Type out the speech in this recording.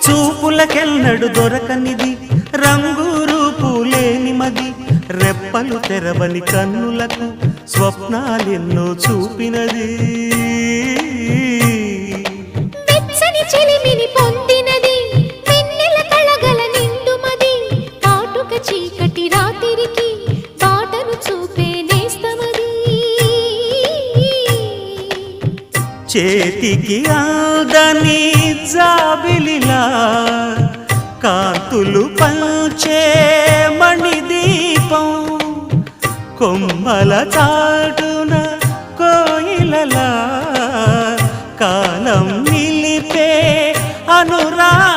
చూపులకెన్నడు దొరకనిది రంగు రూపు లేని మది రెప్పలు తెరవని కన్నులకు స్వప్నాలెన్నో చూపినది వెచ్చని చెలిమిని పొందినది వెన్నెల కళగల నిండుమది కాటుక చీకటి రాత్రికి బాటను చూపే నేస్తమది చేతికి ఆదని జాబిలిలా కాంతులు పంచే మణిదీపం కొమ్మల చాటున కోయిలలా కాలం నిలిపే అనురాగం